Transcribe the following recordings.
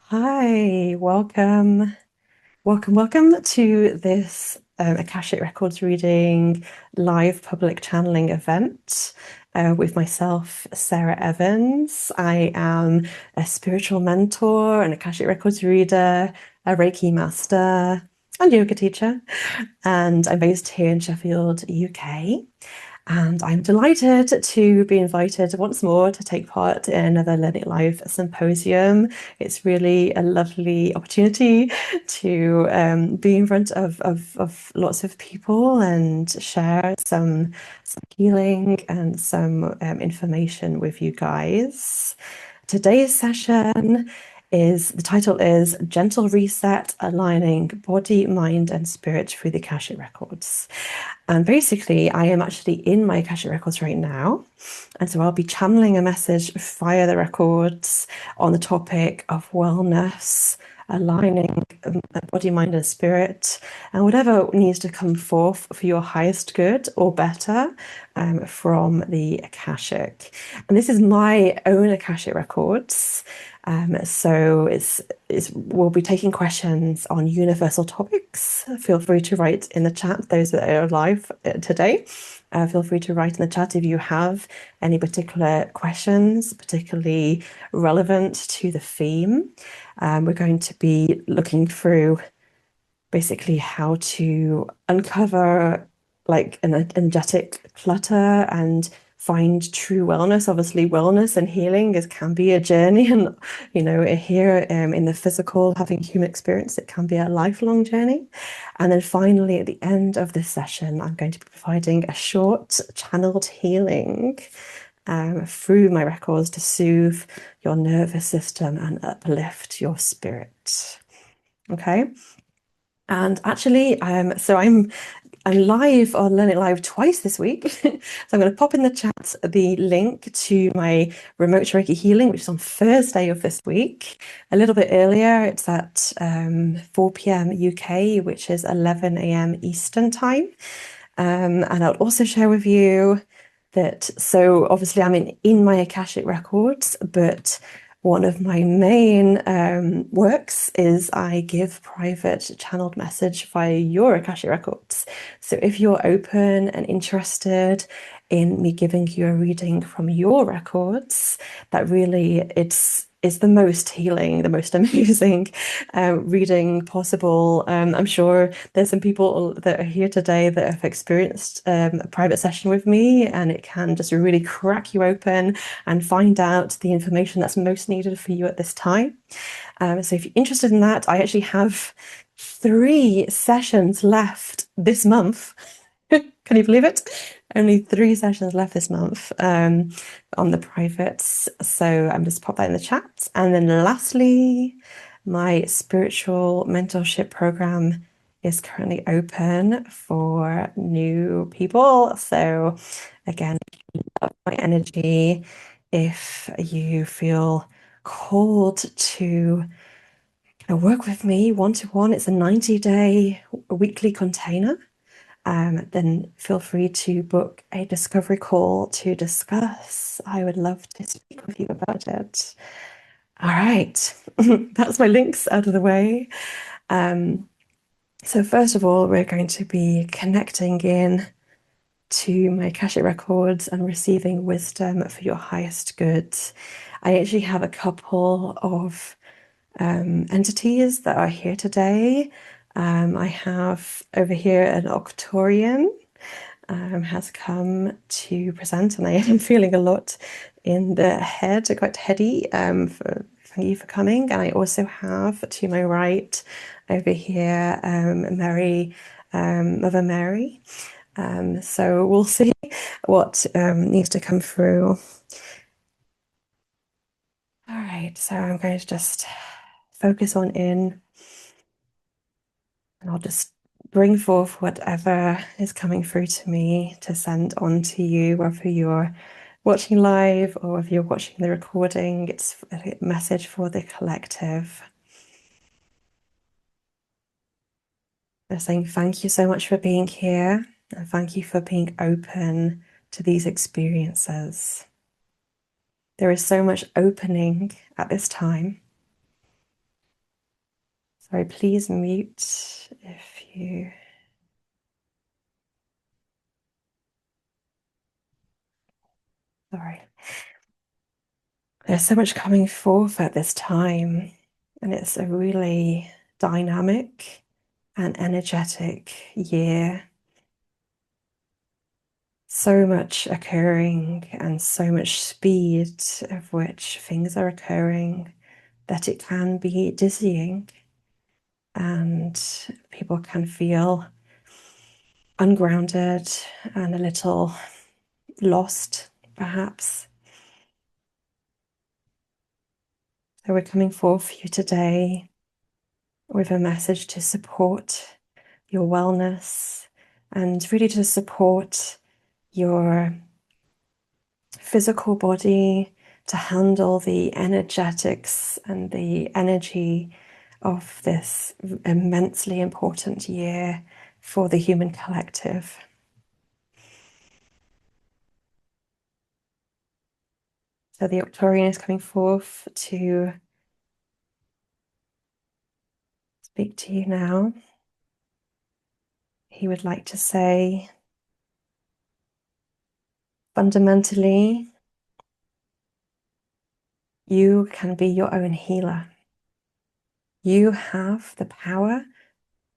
Hi, welcome to this Akashic Records reading live public channeling event with myself, Sarah Evans. I am a spiritual mentor, an Akashic Records reader, a Reiki Master, and yoga teacher, and I'm based here in Sheffield, UK. And I'm delighted to be invited once more to take part in another LearnitLive symposium. It's really a lovely opportunity to be in front of lots of people and share some healing and some information with you guys. Today's session the title is Gentle Reset, Aligning Body, Mind, and Spirit through the Akashic Records. And basically, I am actually in my Akashic Records right now. And so I'll be channeling a message via the records on the topic of wellness, aligning body, mind, and spirit, and whatever needs to come forth for your highest good or better from the Akashic. And this is my own Akashic Records. So we'll be taking questions on universal topics. Feel free to write in the chat, those that are live today. Feel free to write in the chat if you have any particular questions, particularly relevant to the theme. We're going to be looking through basically how to uncover like an energetic clutter and find true wellness. Obviously, wellness and healing can be a journey, and here in the physical, having human experience, it can be a lifelong journey. And then finally, at the end of this session, I'm going to be providing a short channeled healing through my records to soothe your nervous system and uplift your spirit. Okay. And actually, so I'm live on LearnitLive twice this week. So I'm going to pop in the chat the link to my remote Reiki healing, which is on Thursday of this week, a little bit earlier. It's at 4 p.m. UK, which is 11 a.m. Eastern time. And I'll also share with you that, so obviously I'm in my Akashic Records, but one of my main works is I give private channeled message via your Akashic Records. So if you're open and interested in me giving you a reading from your records, that really it's the most healing, the most amazing reading possible. I'm sure there's some people that are here today that have experienced a private session with me, and it can just really crack you open and find out the information that's most needed for you at this time. So if you're interested in that, I actually have 3 sessions left this month. Can you believe it? Only 3 sessions left this month on the privates. So I'm just pop that in the chat. And then lastly, my spiritual mentorship program is currently open for new people. So again, my energy, if you feel called to work with me one-to-one, it's a 90-day weekly container. Then feel free to book a discovery call to discuss. I would love to speak with you about it. All right, that's my links out of the way. So first of all, we're going to be connecting in to my Akashic Records and receiving wisdom for your highest good. I actually have a couple of entities that are here today. I have over here an Arcturian has come to present, and I am feeling a lot in the head, quite heady. Thank you for coming. And I also have to my right over here Mary, Mother Mary. So we'll see what needs to come through. All right, so I'm going to just focus on in, and I'll just bring forth whatever is coming through to me to send on to you, whether you're watching live or if you're watching the recording. It's a message for the collective. They're saying thank you so much for being here, and thank you for being open to these experiences. There is so much opening at this time. Sorry, please mute if you... Sorry. There's so much coming forth at this time, and it's a really dynamic and energetic year. So much occurring and so much speed of which things are occurring that it can be dizzying, and people can feel ungrounded and a little lost, perhaps. So we're coming forth for you today with a message to support your wellness and really to support your physical body to handle the energetics and the energy of this immensely important year for the human collective. So the Arcturian is coming forth to speak to you now. He would like to say, fundamentally, you can be your own healer. You have the power,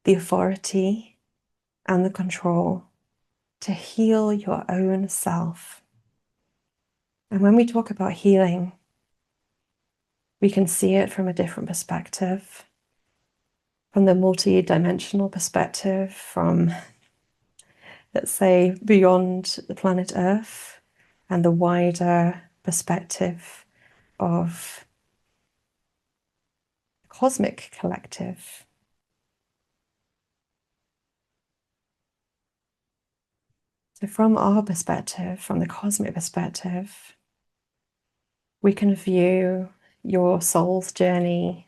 the authority, and the control to heal your own self. And when we talk about healing, we can see it from a different perspective, from the multidimensional perspective, from, let's say, beyond the planet Earth, and the wider perspective of the cosmic collective. So from our perspective, from the cosmic perspective, we can view your soul's journey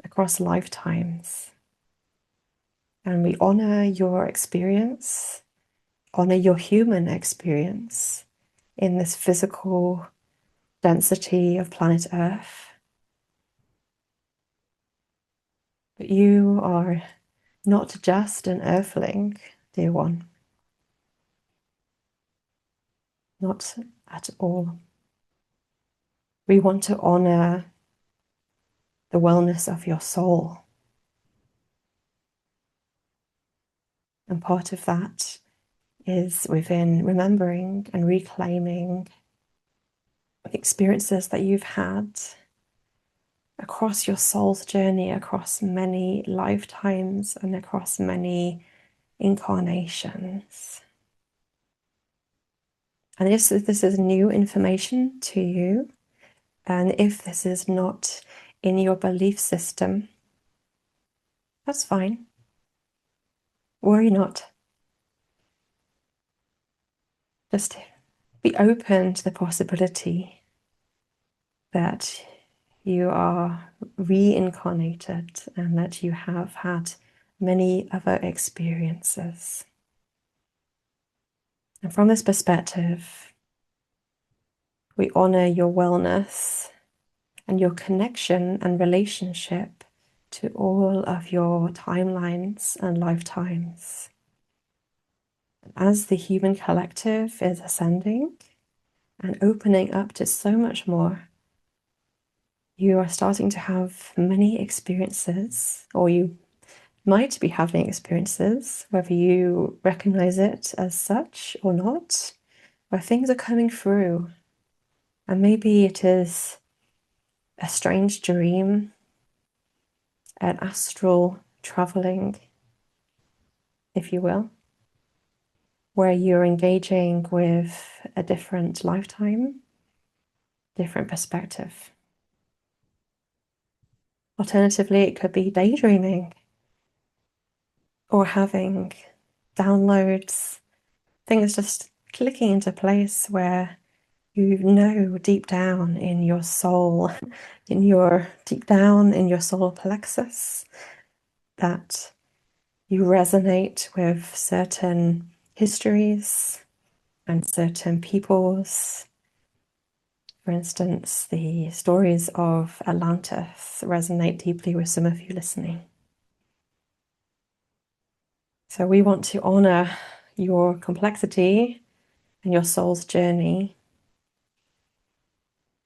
across lifetimes. And we honor your experience, honor your human experience in this physical density of planet Earth. But you are not just an earthling, dear one. Not at all. We want to honor the wellness of your soul. And part of that is within remembering and reclaiming experiences that you've had across your soul's journey, across many lifetimes and across many incarnations. And if this is new information to you, and if this is not in your belief system, that's fine. Worry not. Just be open to the possibility that you are reincarnated and that you have had many other experiences. And from this perspective, we honor your wellness and your connection and relationship to all of your timelines and lifetimes. As the human collective is ascending and opening up to so much more, you are starting to have many experiences, or you might be having experiences, whether you recognize it as such or not, where things are coming through. And maybe it is a strange dream, an astral traveling, if you will, where you're engaging with a different lifetime, different perspective. Alternatively, it could be daydreaming or having downloads, things just clicking into place where you know deep down in your soul, deep down in your solar plexus, that you resonate with certain histories and certain people's For instance, the stories of Atlantis resonate deeply with some of you listening. So we want to honor your complexity and your soul's journey.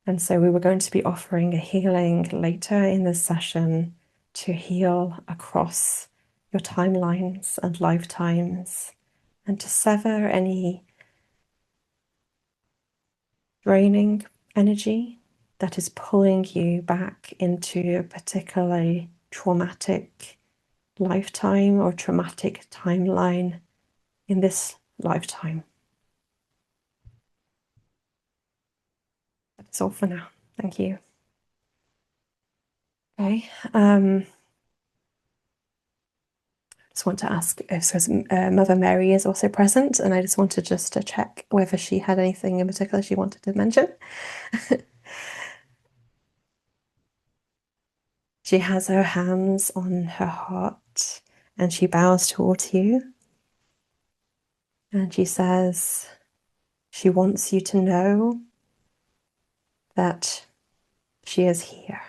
And so we were going to be offering a healing later in this session to heal across your timelines and lifetimes and to sever any draining energy that is pulling you back into a particularly traumatic lifetime or traumatic timeline in this lifetime. That's all for now. Thank you. Okay. Just want to ask if Mother Mary is also present, and I just wanted to check whether she had anything in particular she wanted to mention. She has her hands on her heart and she bows towards you. And she says she wants you to know that she is here,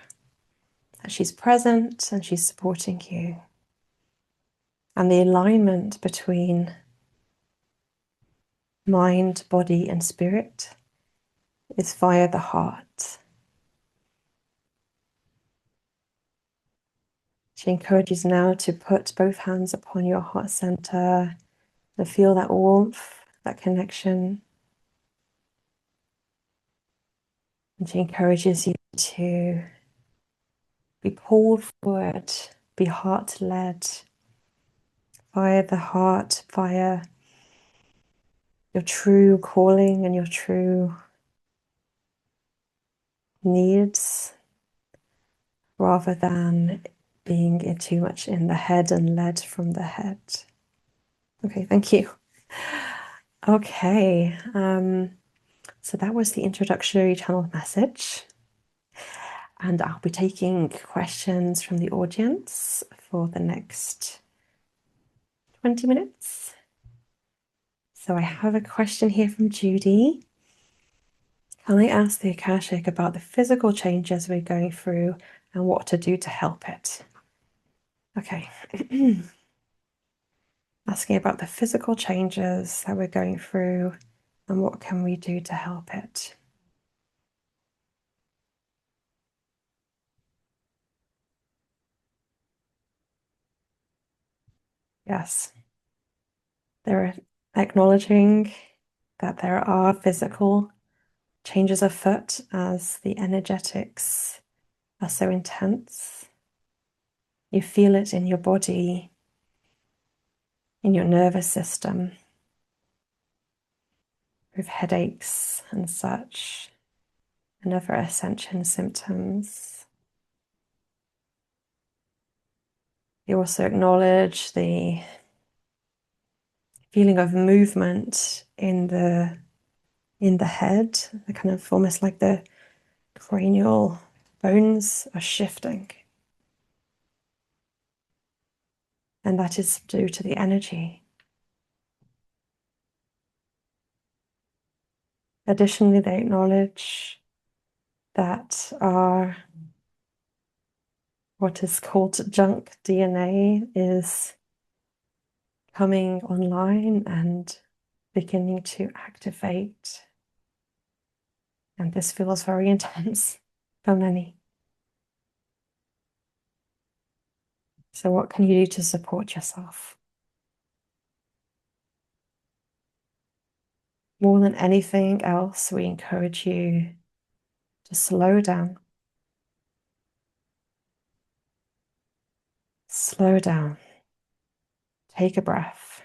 that she's present and she's supporting you. And the alignment between mind, body, and spirit is via the heart. She encourages now to put both hands upon your heart center and feel that warmth, that connection. And she encourages you to be pulled forward, be heart-led, via the heart, via your true calling and your true needs, rather than being too much in the head and led from the head. Okay, thank you. Okay, so that was the introductory channel message. And I'll be taking questions from the audience for the next 20 minutes. So I have a question here from Judy. Can I ask the Akashic about the physical changes we're going through and what to do to help it? Okay. Asking about the physical changes that we're going through and what can we do to help it? Yes. They're acknowledging that there are physical changes afoot as the energetics are so intense. You feel it in your body, in your nervous system, with headaches and such, and other ascension symptoms. You also acknowledge the feeling of movement in the head, the kind of almost like the cranial bones are shifting. And that is due to the energy. Additionally, they acknowledge that our what is called junk DNA is coming online and beginning to activate. And this feels very intense for many. So what can you do to support yourself? More than anything else, we encourage you to slow down. Slow down. Take a breath.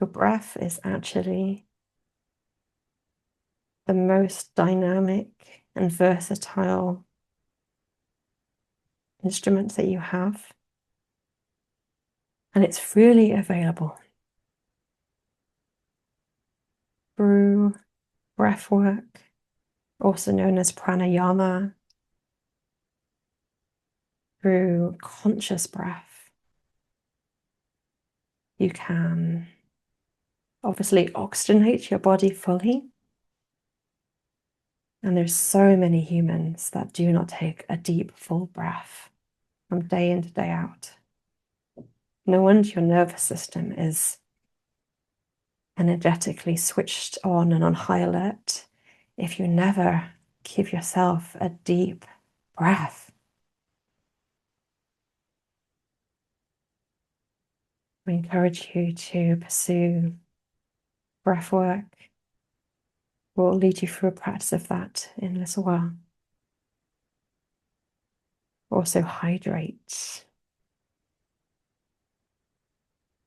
Your breath is actually the most dynamic and versatile instrument that you have. And it's freely available through breath work, also known as pranayama, through conscious breath, you can obviously oxygenate your body fully. And there's so many humans that do not take a deep, full breath from day in to day out. No wonder your nervous system is energetically switched on and on high alert if you never give yourself a deep breath. We encourage you to pursue breath work. We'll lead you through a practice of that in a little while. Also, hydrate.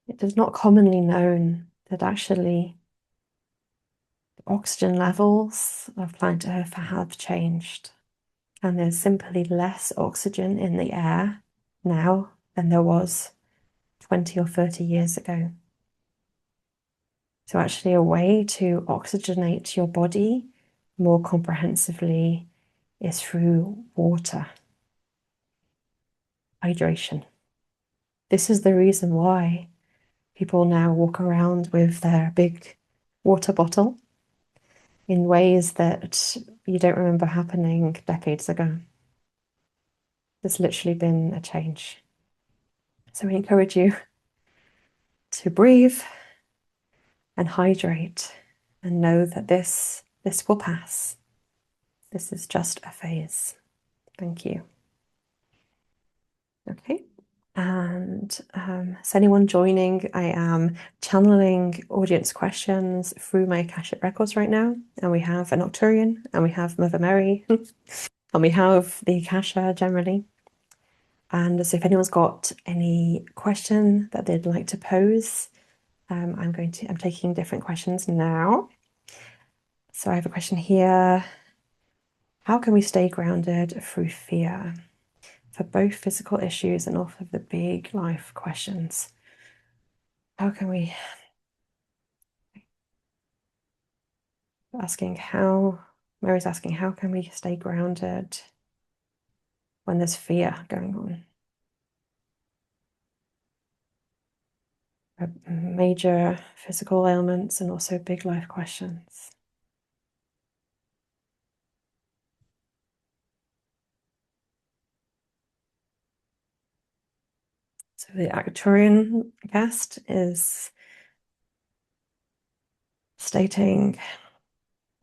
It is not commonly known that actually oxygen levels of planet Earth have changed, and there's simply less oxygen in the air now than there was 20 or 30 years ago. So actually a way to oxygenate your body more comprehensively is through water. Hydration. This is the reason why people now walk around with their big water bottle in ways that you don't remember happening decades ago. There's literally been a change. So we encourage you to breathe and hydrate and know that this will pass. This is just a phase. Thank you. Okay. And so anyone joining, I am channeling audience questions through my Akashic Records right now. And we have an Arcturian, and we have Mother Mary, and we have the Akasha generally. And so if anyone's got any question that they'd like to pose, I'm taking different questions now. So I have a question here. How can we stay grounded through fear for both physical issues and all of the big life questions? How can we, Mary's asking, how can we stay grounded when there's fear going on? Major physical ailments and also big life questions. So the Arcturian guest is stating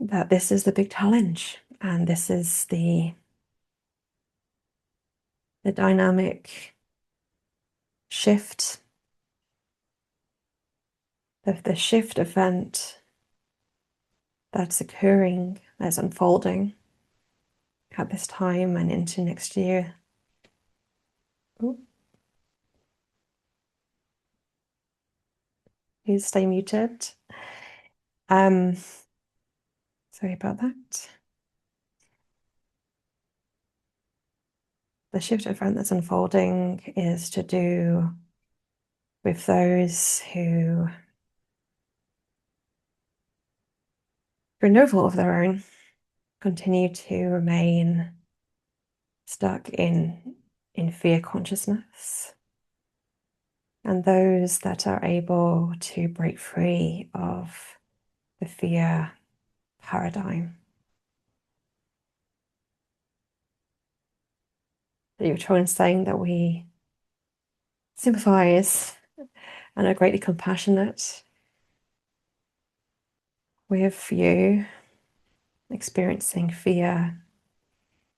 that this is the big challenge, and this is the dynamic shift, the shift event that's occurring, that's unfolding at this time and into next year. Ooh. Please stay muted. Sorry about that. The shift event that's unfolding is to do with those who, through no fault of their own, continue to remain stuck in fear consciousness, and those that are able to break free of the fear paradigm. You're trying saying that we sympathize and are greatly compassionate with you experiencing fear,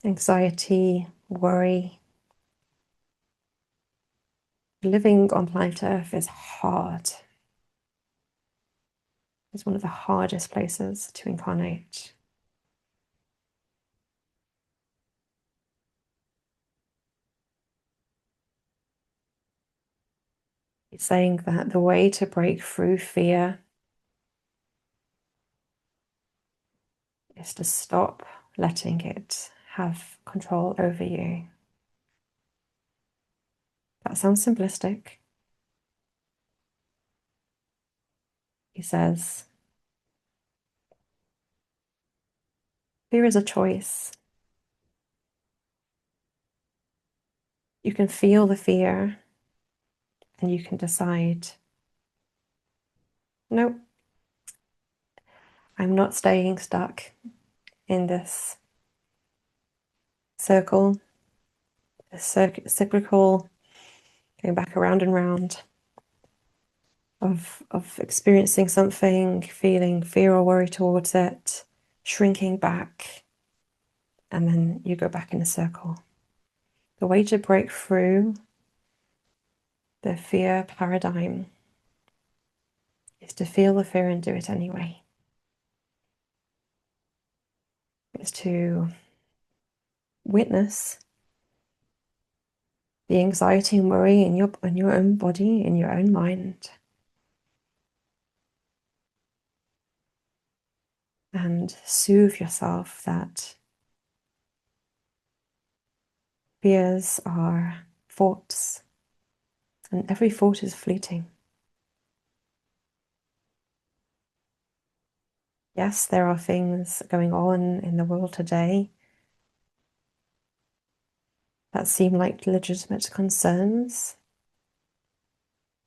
anxiety, worry. Living on planet Earth is hard. It's one of the hardest places to incarnate. It's saying that the way to break through fear is to stop letting it have control over you. That sounds simplistic. He says, fear is a choice. You can feel the fear and you can decide, nope, I'm not staying stuck in this circle, this cyclical, going back around and round of experiencing something, feeling fear or worry towards it, shrinking back, and then you go back in a circle. The way to break through the fear paradigm is to feel the fear and do it anyway. It's to witness the anxiety and worry in your own body, in your own mind, and soothe yourself that fears are thoughts, and every thought is fleeting. Yes, there are things going on in the world today that seem like legitimate concerns,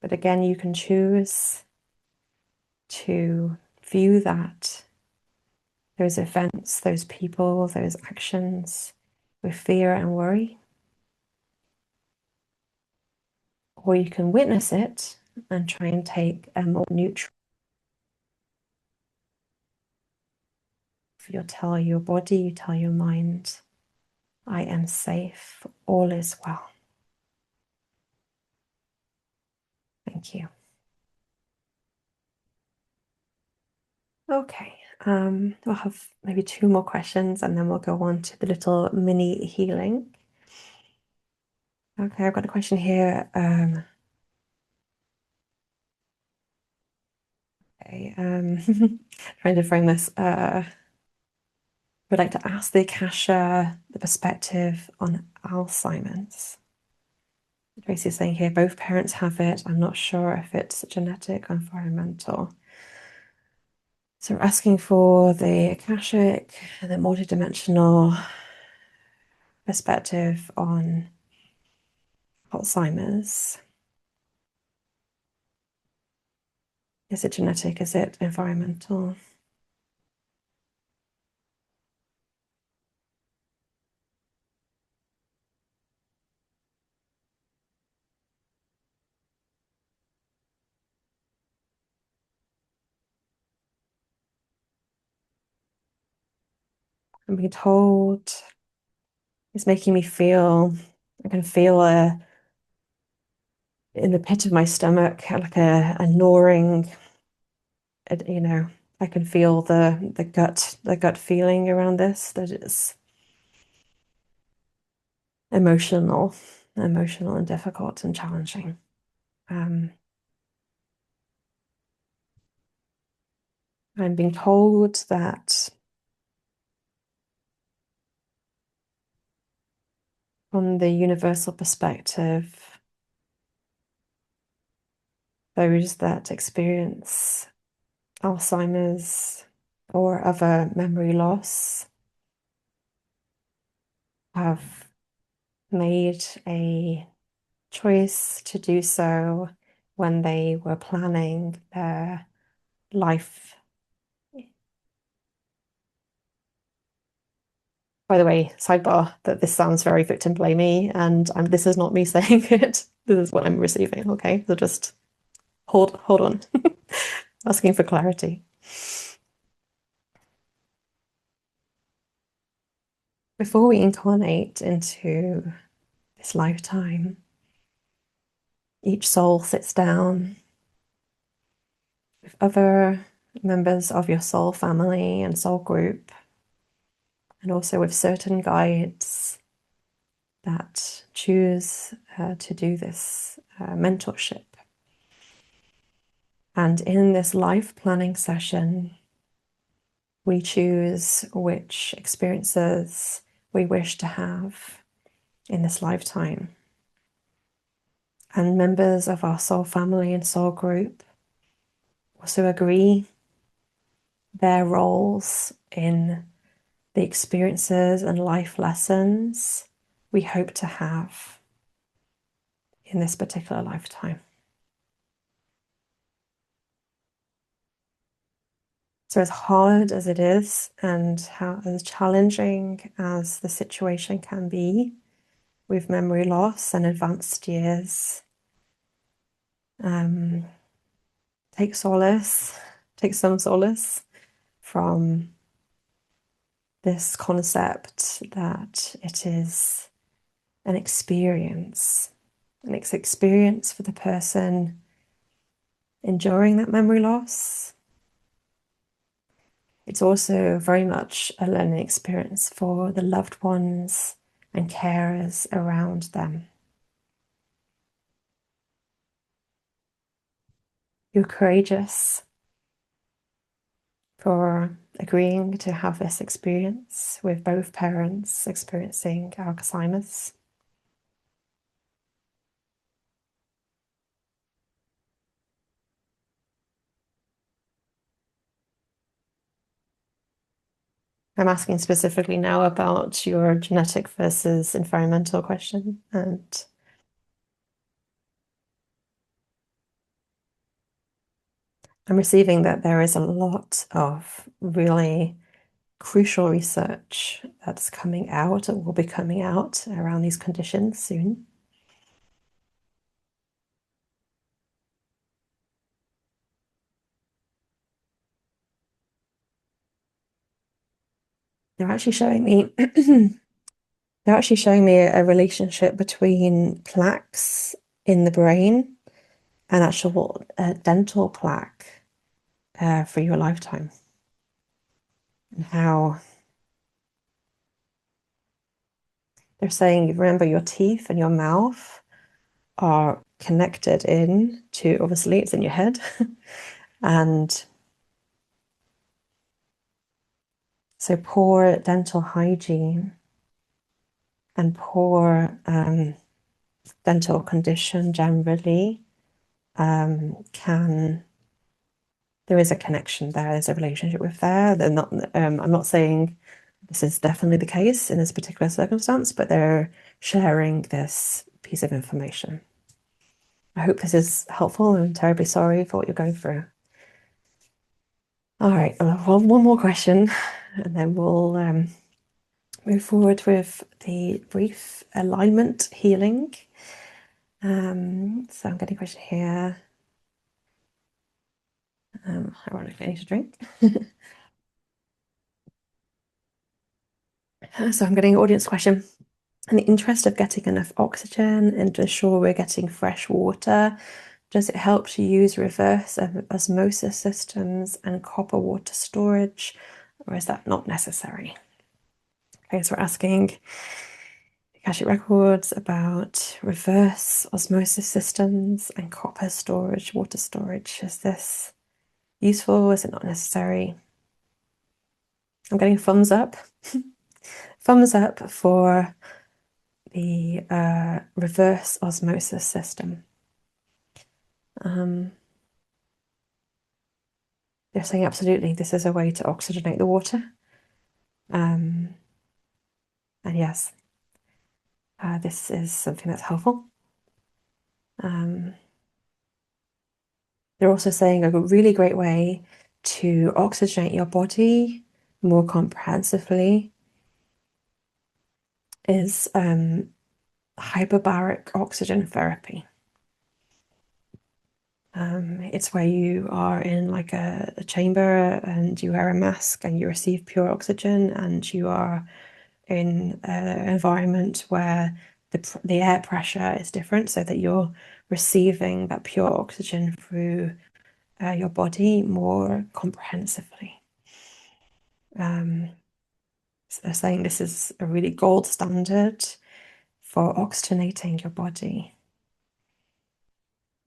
but again, you can choose to view those events, those people, those actions with fear and worry. Or you can witness it and try and take a more neutral. You tell your body, you tell your mind, I am safe, all is well. Thank you. Okay, we'll have maybe 2 more questions and then we'll go on to the little mini healing. Okay, I've got a question here. Okay, trying to frame this. Would like to ask the Akasha the perspective on Alzheimer's. Tracy's saying here, both parents have it. I'm not sure if it's genetic or environmental. So we're asking for the Akashic, the multidimensional perspective on Alzheimer's. Is it genetic? Is it environmental? I'm being told it's making me feel, I can feel in the pit of my stomach, like a gnawing, I can feel the gut feeling around this, that it's emotional and difficult and challenging. I'm being told that from the universal perspective, those that experience Alzheimer's or other memory loss have made a choice to do so when they were planning their life. By the way, sidebar, that this sounds very victim blamey, and this is not me saying it. This is what I'm receiving. Okay, so just hold on. Asking for clarity. Before we incarnate into this lifetime, each soul sits down with other members of your soul family and soul group, and also with certain guides that choose to do this mentorship. And in this life planning session, we choose which experiences we wish to have in this lifetime. And members of our soul family and soul group also agree their roles in the experiences and life lessons we hope to have in this particular lifetime. So as hard as it is and as challenging as the situation can be with memory loss and advanced years, take some solace from this concept that it is an experience. And it's experience for the person enduring that memory loss. It's also very much a learning experience for the loved ones and carers around them. You're courageous for agreeing to have this experience with both parents experiencing Alzheimer's. I'm asking specifically now about your genetic versus environmental question, and I'm receiving that there is a lot of really crucial research that's coming out or will be coming out around these conditions soon. They're actually showing me they're actually showing me a relationship between plaques in the brain and actual dental plaque for your lifetime, and how they're saying, remember, your teeth and your mouth are connected in to, obviously it's in your head, and so poor dental hygiene and poor dental condition generally there is a connection there, there's a relationship with there. They're not, I'm not saying this is definitely the case in this particular circumstance, but they're sharing this piece of information. I hope this is helpful. I'm terribly sorry for what you're going through. All right, well, one more question, and then we'll move forward with the brief alignment healing. So I'm getting a question here. Ironically, I need to drink. So I'm getting an audience question. In the interest of getting enough oxygen and to ensure we're getting fresh water, does it help to use reverse osmosis systems and copper water storage, or is that not necessary? Okay, so we're asking Akashic Records about reverse osmosis systems and copper storage, water storage. Is this useful? Is it not necessary? I'm getting a thumbs up. Thumbs up for the reverse osmosis system. They're saying absolutely, this is a way to oxygenate the water. And yes, this is something that's helpful. They're also saying a really great way to oxygenate your body more comprehensively is hyperbaric oxygen therapy. It's where you are in like a chamber and you wear a mask and you receive pure oxygen, and you are in an environment where the air pressure is different, so that you're receiving that pure oxygen through your body more comprehensively. So they're saying this is a really gold standard for oxygenating your body.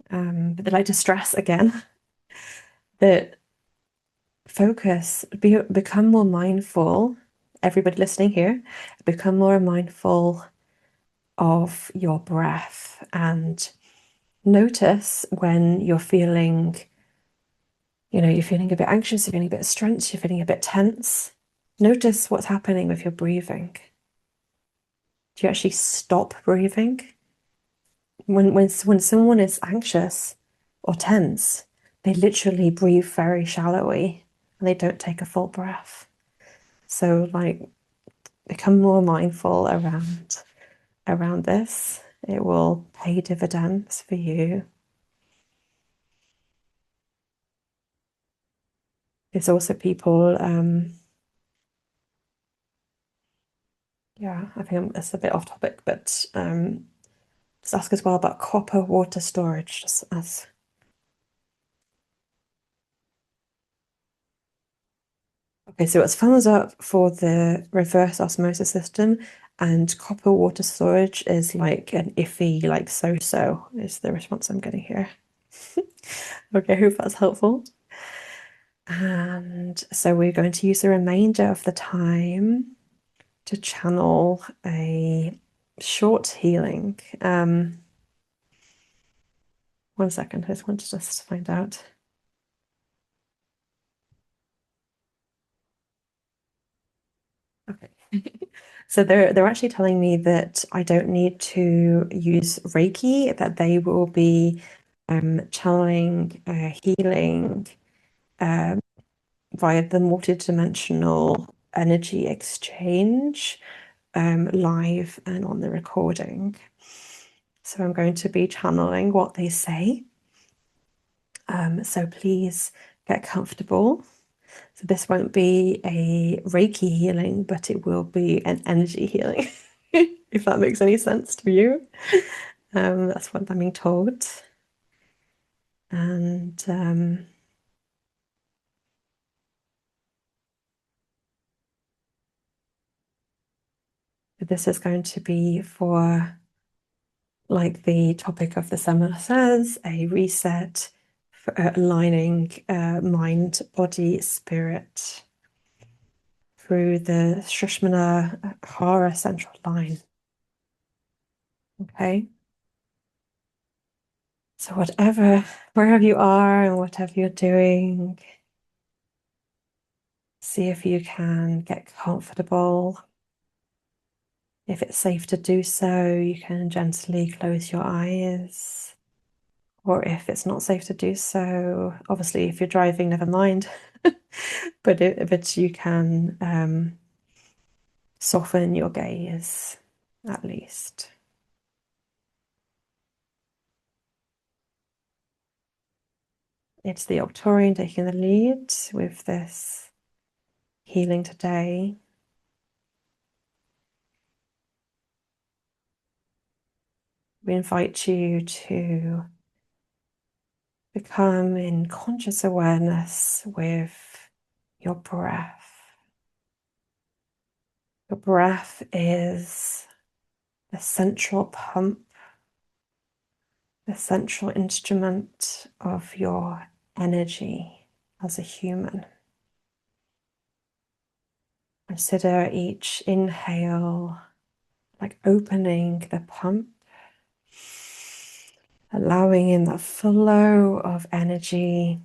But they'd like to stress again that become more mindful, everybody listening here, become more mindful of your breath, and notice when you're feeling, you're feeling a bit anxious, you're feeling a bit stressed, you're feeling a bit tense. Notice what's happening with your breathing. Do you actually stop breathing? when someone is anxious or tense, they literally breathe very shallowly and they don't take a full breath. So like become more mindful around this. It will pay dividends for you. There's also people, yeah, I think it's a bit off topic, but just ask as well about copper water storage, just as okay, so it's thumbs up for the reverse osmosis system, and copper water storage is like an iffy, like so-so is the response I'm getting here. Okay, I hope that's helpful. And so we're going to use the remainder of the time to channel a short healing. 1 second, I just want to just find out. Okay. So they're actually telling me that I don't need to use Reiki, that they will be channeling healing via the multidimensional energy exchange live and on the recording. So I'm going to be channeling what they say. So please get comfortable. So this won't be a Reiki healing, but it will be an energy healing, if that makes any sense to you. That's what I'm being told. And this is going to be for, like the topic of the seminar says, a reset for aligning mind, body, spirit through the Shrishmana Hara central line. Okay. So wherever you are and whatever you're doing, see if you can get comfortable. If it's safe to do so, you can gently close your eyes. Or if it's not safe to do so, obviously if you're driving, never mind. but you can soften your gaze at least. It's the Arcturian taking the lead with this healing today. We invite you to become in conscious awareness with your breath. Your breath is the central pump, the central instrument of your energy as a human. Consider each inhale like opening the pump, allowing in that flow of energy.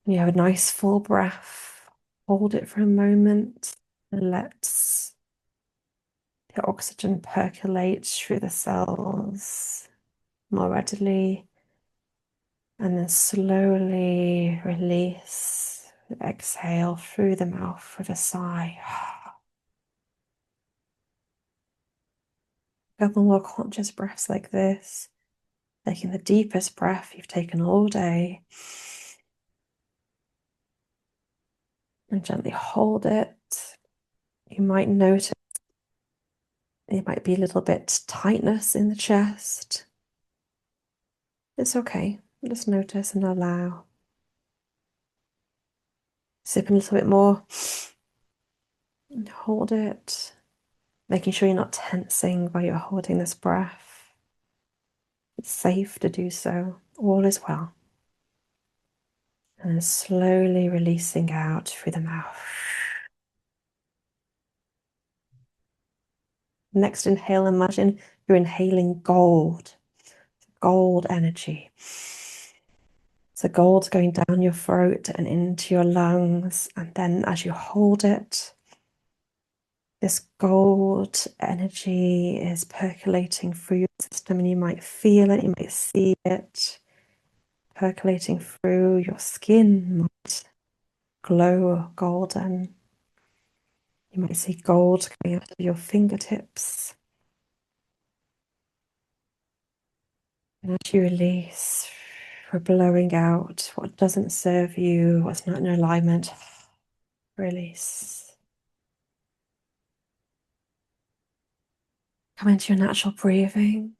You have a nice full breath. Hold it for a moment and let the oxygen percolate through the cells more readily. And then slowly release. Exhale through the mouth with a sigh. A couple more conscious breaths like this. Taking the deepest breath you've taken all day. And gently hold it. You might notice there might be a little bit tightness in the chest. It's okay. Just notice and allow. Sip a little bit more. And hold it. Making sure you're not tensing while you're holding this breath. It's safe to do so. All is well. And then slowly releasing out through the mouth. Next inhale, imagine you're inhaling gold energy. So gold's going down your throat and into your lungs. And then as you hold it, This gold energy is percolating through your system, and you might feel it, you might see it percolating through your skin, might glow golden. You might see gold coming out of your fingertips. And as you release, we're blowing out what doesn't serve you, what's not in alignment. Release. Come into your natural breathing.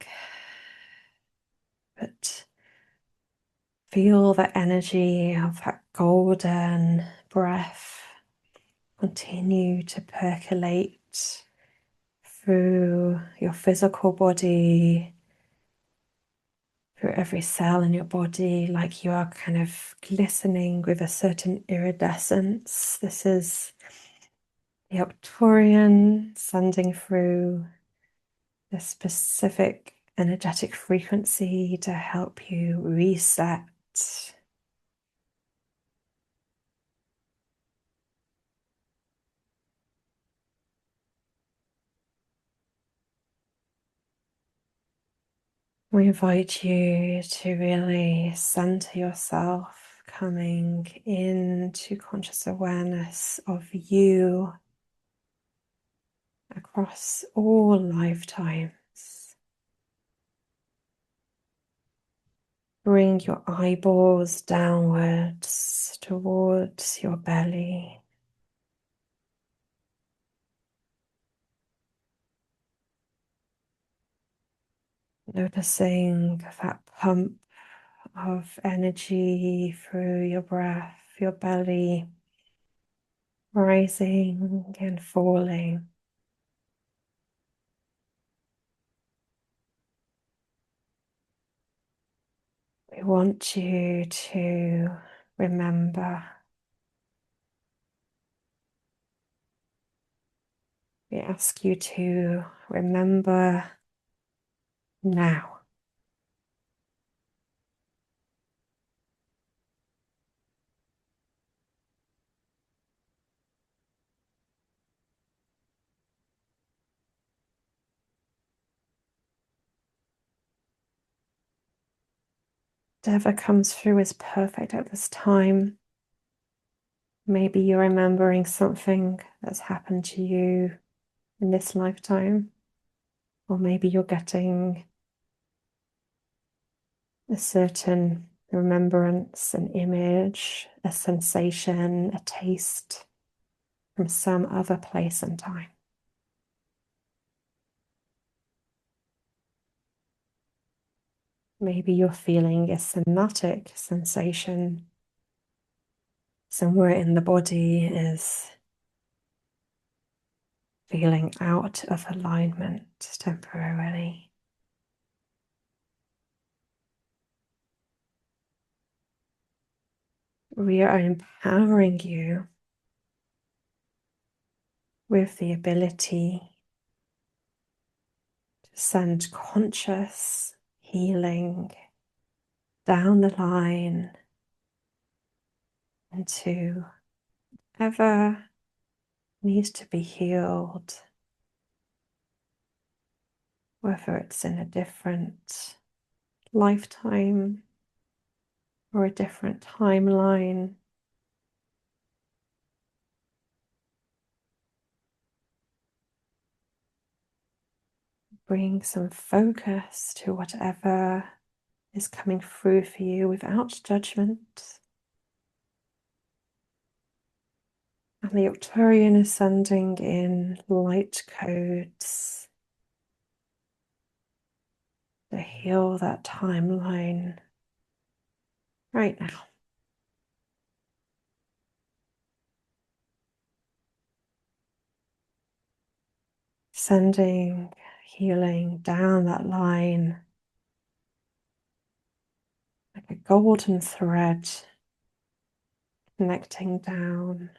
But feel the energy of that golden breath continue to percolate through your physical body, through every cell in your body, like you are kind of glistening with a certain iridescence. This is the Arcturian sending through a specific energetic frequency to help you reset. We invite you to really center yourself, coming into conscious awareness of you across all lifetimes. Bring your eyeballs downwards towards your belly. Noticing that pump of energy through your breath, your belly, rising and falling. We want you to remember. We ask you to remember now. Whatever comes through is perfect at this time. Maybe you're remembering something that's happened to you in this lifetime, or maybe you're getting a certain remembrance, an image, a sensation, a taste from some other place and time. Maybe you're feeling a somatic sensation somewhere in the body is feeling out of alignment temporarily. We are empowering you with the ability to send conscious healing down the line into whatever needs to be healed, whether it's in a different lifetime or a different timeline. Bring some focus to whatever is coming through for you without judgment. And the Arcturian is sending in light codes to heal that timeline right now. Sending healing down that line like a golden thread, connecting down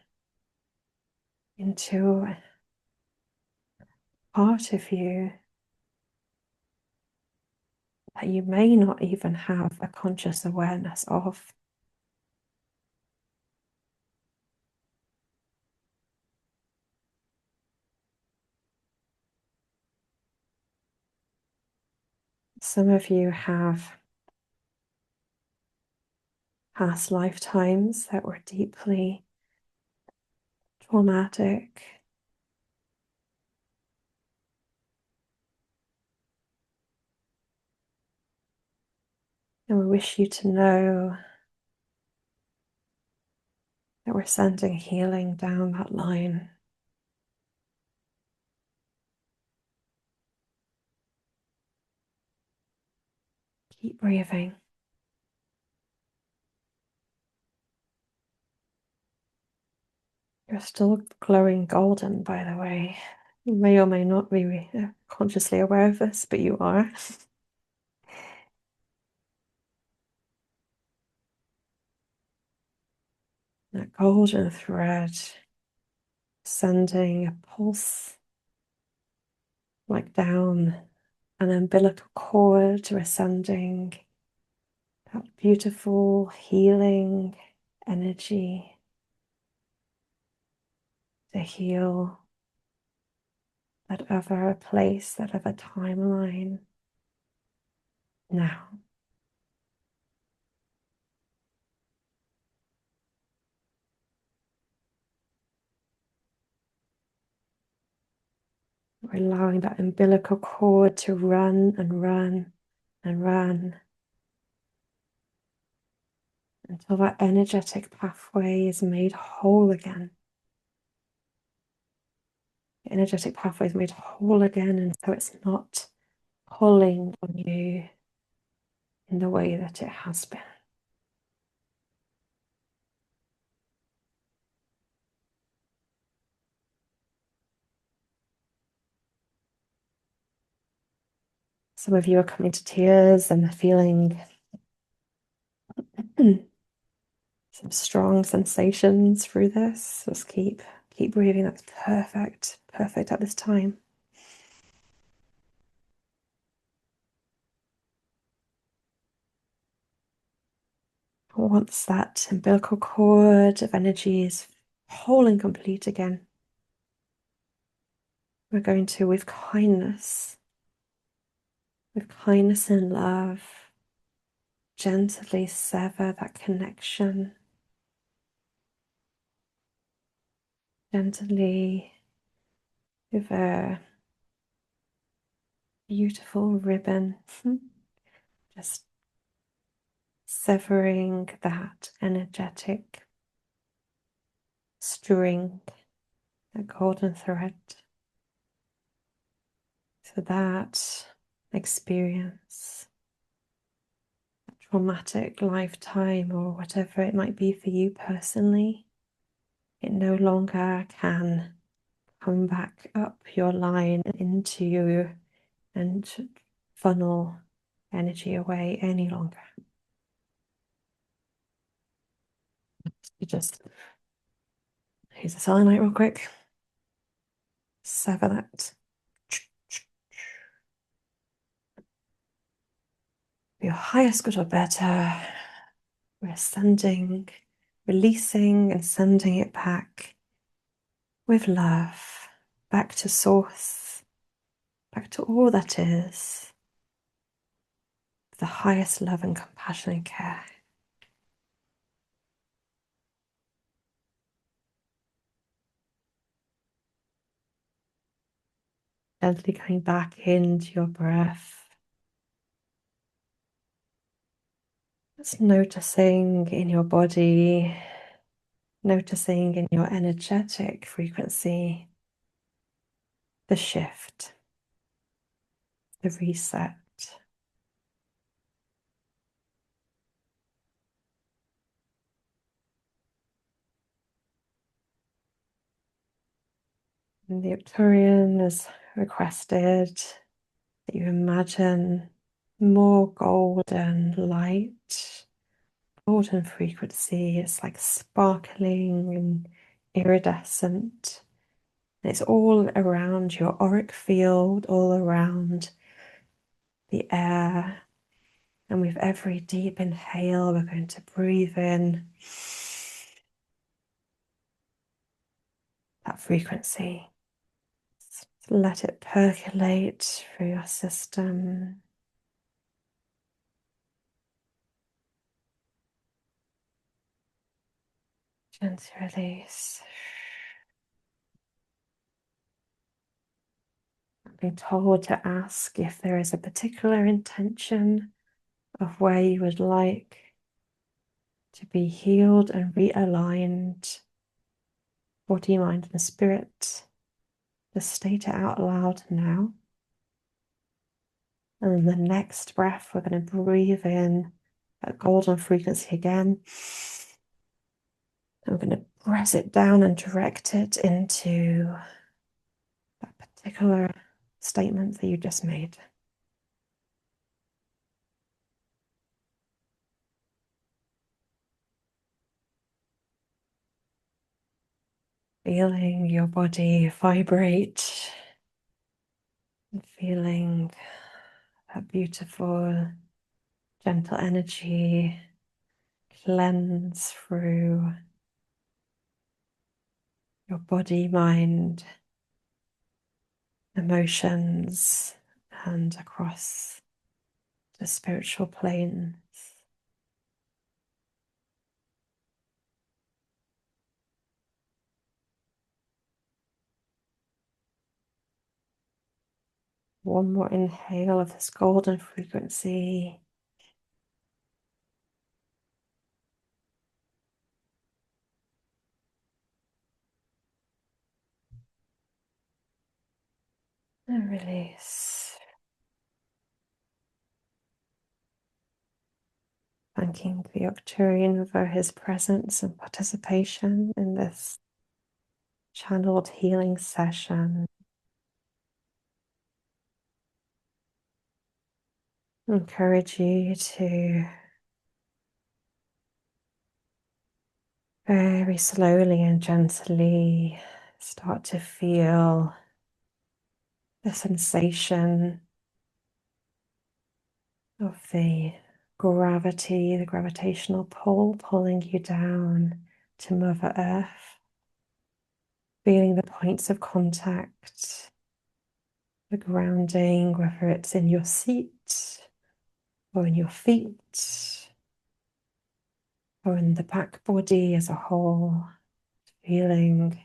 into a part of you that you may not even have a conscious awareness of. Some of you have past lifetimes that were deeply traumatic. And we wish you to know that we're sending healing down that line. Keep breathing. You're still glowing golden, by the way. You may or may not be consciously aware of this, but you are. That golden thread sending a pulse like down an umbilical cord, we're sending that beautiful healing energy to heal that other place, that other timeline now. We're allowing that umbilical cord to run and run and run until that energetic pathway is made whole again. The energetic pathway is made whole again, and so it's not pulling on you in the way that it has been. Some of you are coming to tears and feeling some strong sensations through this. Just keep breathing. That's perfect. Perfect at this time. Once that umbilical cord of energy is whole and complete again, we're going to, with kindness and love, gently sever that connection. Gently, with a beautiful ribbon, just severing that energetic string, that golden thread, so that experience, that traumatic lifetime, or whatever it might be for you personally, it no longer can come back up your line into you and funnel energy away any longer. You just use the selenite real quick. Sever that. Your highest good or better. We're sending, releasing and sending it back with love, back to source, back to all that is, the highest love and compassion and care. Gently coming back into your breath. Just noticing in your body, noticing in your energetic frequency, the shift, the reset. And the Arcturian has requested that you imagine more golden light, golden frequency. It's like sparkling and iridescent. And it's all around your auric field, all around the air. And with every deep inhale, we're going to breathe in that frequency. Let it percolate through your system. Gently release. I've been told to ask if there is a particular intention of where you would like to be healed and realigned, body, mind, and spirit. Just state it out loud now. And in the next breath, we're going to breathe in that golden frequency again. And we're going to press it down and direct it into that particular statement that you just made. Feeling your body vibrate and feeling that beautiful, gentle energy cleanse through your body, mind, emotions, and across the spiritual planes. One more inhale of this golden frequency. And release. Thanking the Arcturian for his presence and participation in this channeled healing session. I encourage you to very slowly and gently start to feel the sensation of the gravity, the gravitational pull pulling you down to Mother Earth, feeling the points of contact, the grounding, whether it's in your seat or in your feet or in the back body as a whole, feeling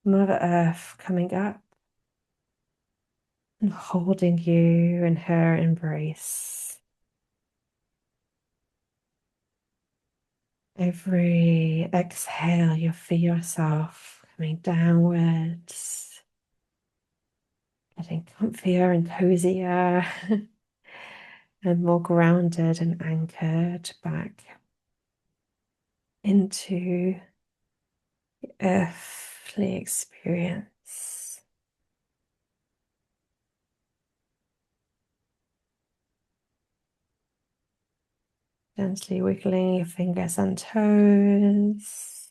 Mother Earth coming up and holding you in her embrace. Every exhale, you feel yourself coming downwards, getting comfier and cozier, and more grounded and anchored back into the earthly experience. Gently wiggling your fingers and toes.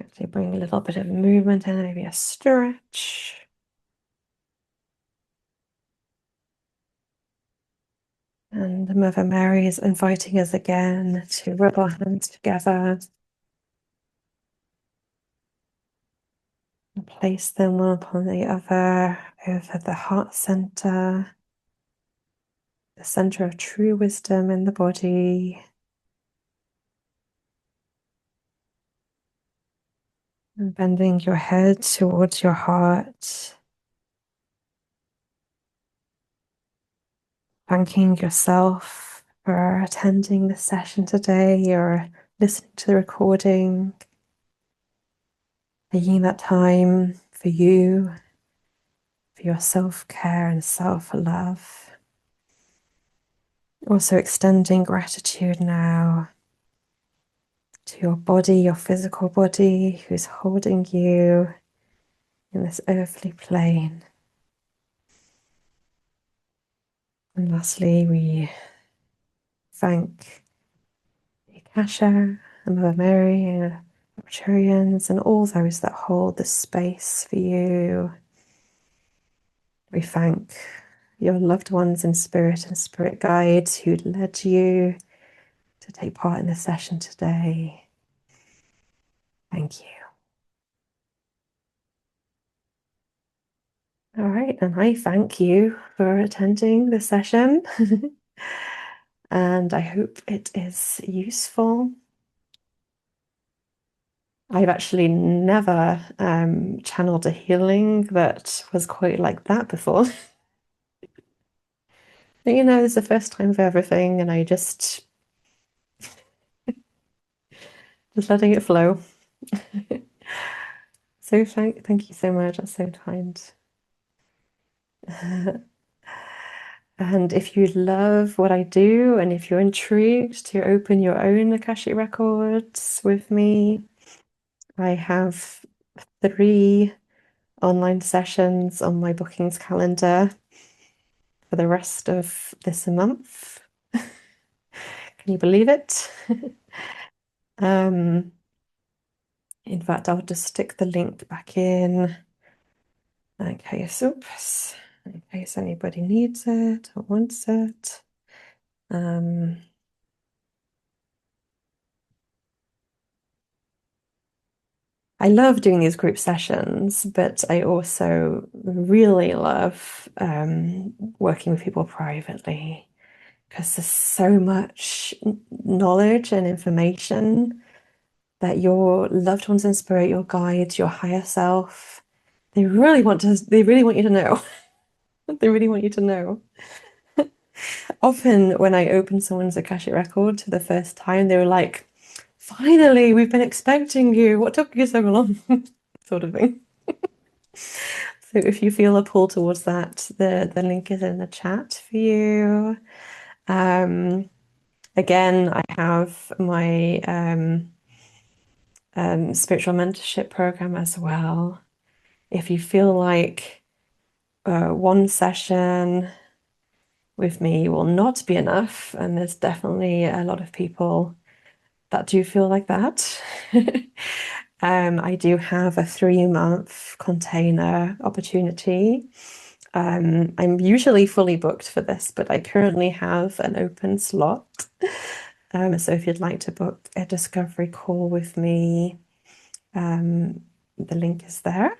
Actually bring a little bit of movement in, maybe a stretch. And Mother Mary is inviting us again to rub our hands together and place them one upon the other over the heart center, the center of true wisdom in the body. And bending your head towards your heart. Thanking yourself for attending the session today or listening to the recording. Taking that time for you, for your self-care and self-love. Also extending gratitude now to your body, your physical body, who's holding you in this earthly plane. And lastly, we thank Akasha and Mother Mary and Arcturians and all those that hold the space for you. We thank your loved ones in spirit and spirit guides who led you to take part in the session today. Thank you. All right, and I thank you for attending this session, and I hope it is useful. I've actually never channeled a healing that was quite like that before. But, it's the first time for everything, and I just letting it flow. So thank you so much. That's so kind. And if you love what I do, and if you're intrigued to open your own Akashic records with me, I have 3 online sessions on my bookings calendar for the rest of this month. Can you believe it? In fact, I'll just stick the link back in in case anybody needs it or wants it. I love doing these group sessions, but I also really love working with people privately because there's so much knowledge and information that your loved ones in spirit, your guides, your higher self, they really want you to know. They really want you to know. Often when I open someone's Akashic record for the first time, they were like, finally, we've been expecting you. What took you so long? Sort of thing. So if you feel a pull towards that, the link is in the chat for you. Again, I have my spiritual mentorship program as well. If you feel like one session with me will not be enough, and there's definitely a lot of people that do feel like that. I do have a 3-month container opportunity. I'm usually fully booked for this, but I currently have an open slot. So if you'd like to book a discovery call with me, the link is there.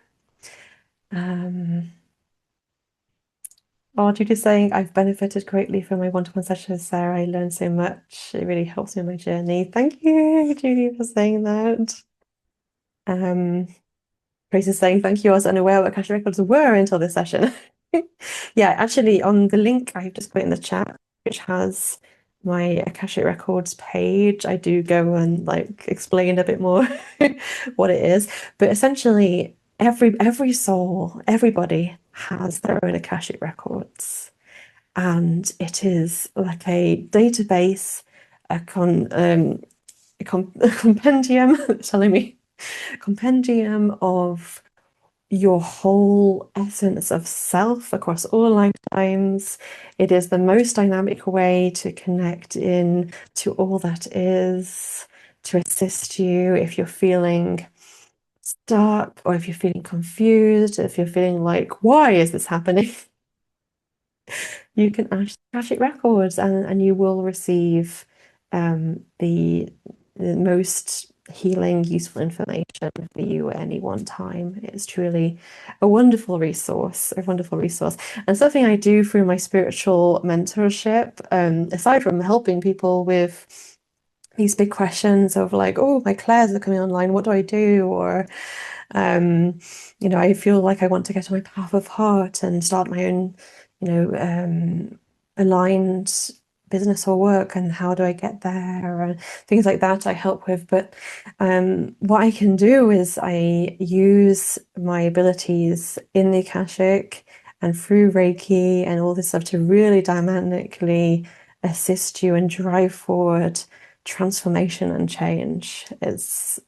Judy's saying, I've benefited greatly from my one-to-one sessions, Sarah. I learned so much. It really helps me in my journey. Thank you, Judy, for saying that. Grace is saying, thank you. I was unaware what Akasha Records were until this session. Yeah, actually, on the link I've just put in the chat, which has my Akashic Records page, I do go and explain a bit more what it is. But essentially, every soul, everybody has their own Akashic Records. And it is like a database, a compendium, telling me, compendium of your whole essence of self across all lifetimes. It is the most dynamic way to connect in to all that is, to assist you if you're feeling stuck or if you're feeling confused, if you're feeling like, why is this happening? You can ask Akashic Records and you will receive the most healing, useful information for you at any one time. It's truly a wonderful resource, a wonderful resource. And something I do through my spiritual mentorship, aside from helping people with these big questions of like, oh, my clairs are coming online, what do I do? Or I feel like I want to get on my path of heart and start my own, aligned business or work, and how do I get there, and things like that I help with. But what I can do is I use my abilities in the Akashic and through Reiki and all this stuff to really dynamically assist you and drive forward transformation and change. It's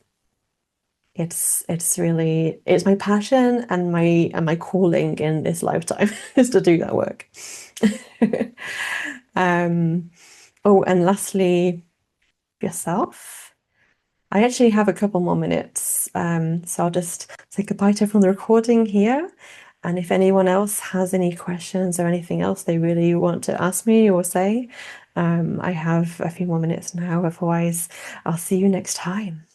really my passion and my calling in this lifetime is to do that work. Oh, and lastly, yourself. I actually have a couple more minutes, so I'll just say goodbye to everyone on the recording here. And if anyone else has any questions or anything else they really want to ask me or say, I have a few more minutes now. Otherwise, I'll see you next time.